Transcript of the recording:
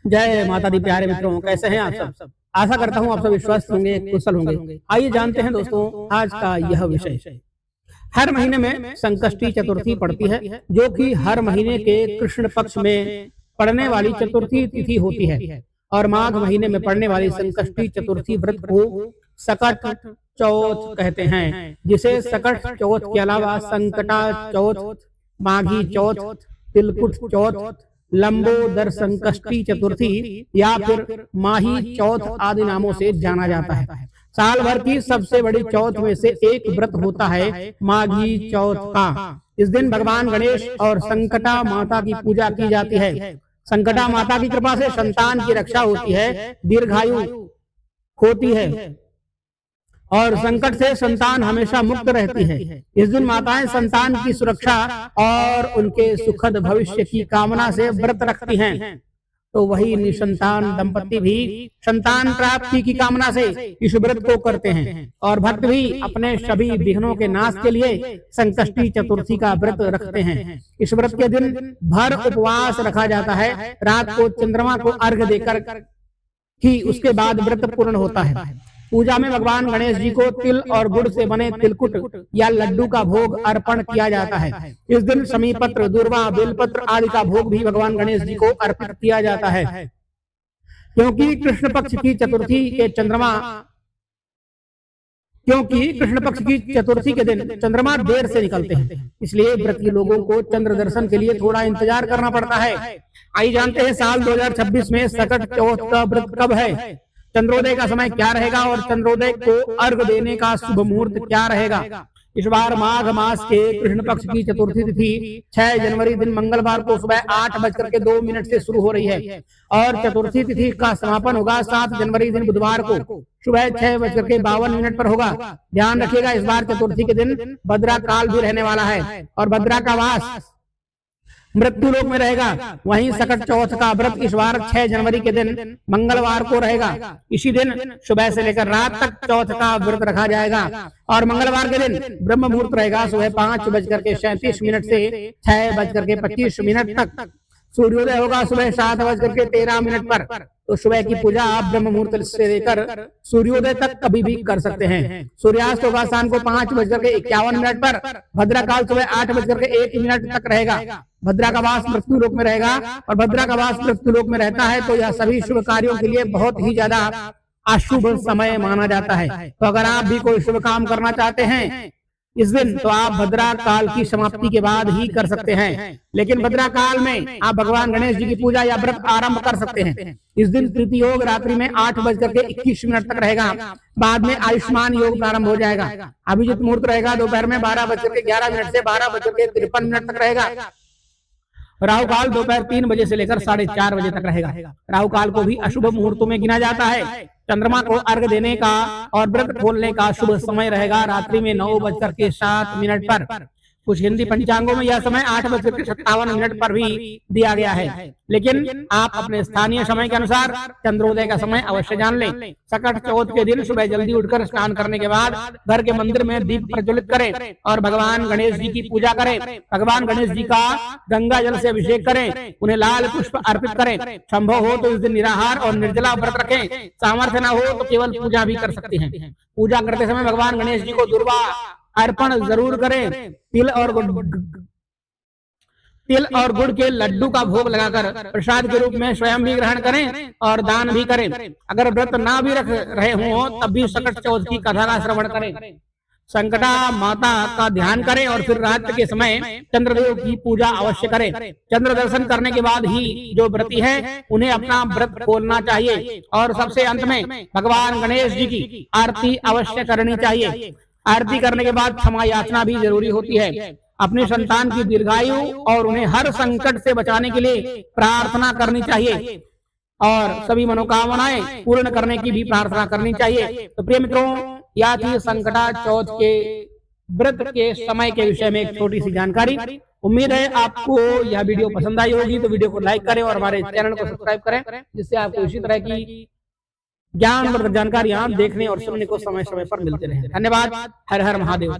जय माता दी। प्यारे मित्रों, कैसे हैं आप सब? आशा करता हूं आप सब विश्वास होंगे, कुशल होंगे। आइए जानते हैं दोस्तों आज का यह विषय। हर महीने में संकष्टी चतुर्थी पड़ती है, जो कि हर महीने के कृष्ण पक्ष में पड़ने वाली चतुर्थी तिथि होती है। और माघ महीने में पड़ने वाली संकष्टी चतुर्थी व्रत को सकट चौथ कहते हैं, जिसे सकट चौथ के अलावा संकटा चौथ, माघी चौथ, तिलकुट चौथ, लंबोदर संकष्टी चतुर्थी या फिर माही चौथ आदि नामों से जाना जाता है। साल भर की सबसे बड़ी चौथ में से एक व्रत होता है माघी चौथ का। इस दिन भगवान गणेश और संकटा माता की पूजा की जाती है। संकटा माता की कृपा से संतान की रक्षा होती है, दीर्घायु होती है और संकट से संतान हमेशा मुक्त रहती है। इस दिन माताएं संतान की सुरक्षा और उनके सुखद भविष्य की कामना से व्रत रखती हैं। तो वही निसंतान दंपति भी संतान प्राप्ति की कामना से इस व्रत को करते हैं। और भक्त भी अपने सभी विघ्नों के नाश के लिए संकष्टी चतुर्थी का व्रत रखते हैं। इस व्रत के दिन भर उपवास रखा जाता है। रात को चंद्रमा को अर्घ्य देकर ही उसके बाद व्रत पूर्ण होता है। पूजा में भगवान गणेश जी को तिल और गुड़ से बने तिलकुट या लड्डू का भोग अर्पण किया जाता है। इस दिन समीपत्र, दूर्वा, बेलपत्र आदि का भोग भी भगवान गणेश जी को अर्पित किया जाता है। क्योंकि कृष्ण पक्ष की चतुर्थी के दिन चंद्रमा देर से निकलते हैं, इसलिए व्रती लोगों को चंद्र दर्शन के लिए थोड़ा इंतजार करना पड़ता है। आइए जानते हैं साल 2026 में सकट चौथ का व्रत कब है, चंद्रोदय का समय क्या रहेगा और चंद्रोदय को अर्घ देने का शुभ मुहूर्त क्या रहेगा। इस बार माघ मास के कृष्ण पक्ष की चतुर्थी तिथि 6 जनवरी दिन मंगलवार को सुबह 8:02 से शुरू हो रही है और चतुर्थी तिथि का समापन होगा 7 जनवरी दिन बुधवार को सुबह 6:52 पर होगा। ध्यान रखिएगा, इस बार चतुर्थी के दिन भद्रा काल भी रहने वाला है और भद्रा का वास मृत्यु लोक में रहेगा। वहीं सकट चौथ का व्रत इस बार 6 जनवरी के दिन मंगलवार को रहेगा। इसी दिन सुबह से लेकर रात तक चौथ का व्रत रखा जाएगा और मंगलवार के दिन ब्रह्म मुहूर्त रहेगा सुबह 5:37 से 6:25 तक। सूर्योदय होगा सुबह 7:13 पर। तो सुबह की पूजा आप ब्रह्म मुहूर्त से लेकर सूर्योदय तक कभी भी कर सकते हैं। सूर्यास्त होगा शाम को 5:51 पर। भद्रा काल सुबह 8:01 तक रहेगा। भद्रा का वास मृत्यु लोक में रहेगा और भद्रा का वास मृत्यु लोक में रहता है तो यह सभी शुभ कार्यों के लिए बहुत ही ज्यादा अशुभ समय माना जाता है। तो अगर आप भी कोई शुभ काम करना चाहते हैं इस दिन, तो आप भद्रा काल की समाप्ति के बाद ही कर सकते हैं। लेकिन भद्रा काल में आप भगवान गणेश जी की पूजा या व्रत आरंभ कर सकते हैं। इस दिन तृतीय योग रात्रि में 8:21 तक रहेगा। बाद में आयुष्मान योग प्रारंभ हो जाएगा। अभिजित मुहूर्त रहेगा दोपहर में 12:11 से 12:53 तक रहेगा। राहु काल दोपहर 3 बजे से लेकर 4:30 बजे तक रहेगा। राहु काल को भी अशुभ मुहूर्तों में गिना जाता है। चंद्रमा को अर्घ देने का और व्रत खोलने का शुभ समय रहेगा रात्रि में 9:07 पर। कुछ हिंदी पंचांगों में यह समय 8:57 पर भी दिया गया है, लेकिन आप अपने स्थानीय समय के अनुसार चंद्रोदय का समय अवश्य जान लें। सकट चौथ के दिन सुबह जल्दी उठकर स्नान करने के बाद घर के मंदिर में दीप प्रज्वलित करें और भगवान गणेश जी की पूजा करें। भगवान गणेश जी का गंगा जल से अभिषेक करें, उन्हें लाल पुष्प अर्पित करें। संभव हो तो इस दिन निराहार और निर्जला व्रत रखें। सामर्थ्य न हो तो केवल पूजा भी कर सकते हैं। पूजा करते समय भगवान गणेश जी को दुर्वा अर्पण जरूर करें। तिल और गुड़ के लड्डू का भोग लगाकर प्रसाद के रूप में स्वयं भी ग्रहण करें और दान भी करें। अगर व्रत ना भी रख रहे हों तब भी सकट चौथ की कथा का श्रवण करें, संकटा माता का ध्यान करें और फिर रात के समय चंद्रदेव की पूजा अवश्य करें। चंद्र दर्शन करने के बाद ही जो व्रती है उन्हें अपना व्रत खोलना चाहिए। और सबसे अंत में भगवान गणेश जी की आरती अवश्य करनी चाहिए। आरती करने के बाद क्षमा याचना भी जरूरी होती है। अपने संतान की दीर्घायु और उन्हें हर संकट से बचाने के लिए प्रार्थना करनी चाहिए और सभी मनोकामनाएं पूर्ण करने की भी प्रार्थना करनी चाहिए। तो प्रिय मित्रों, यह थी संकटा चौथ के व्रत के समय के विषय में एक छोटी सी जानकारी। उम्मीद है आपको यह वीडियो पसंद आई होगी, तो वीडियो को लाइक करें और हमारे चैनल को सब्सक्राइब करें, जिससे आपको इसी तरह की ज्ञानवर्धक जानकारियां देखने और सुनने को समय समय पर मिलते रहे। धन्यवाद। हर हर महादेव।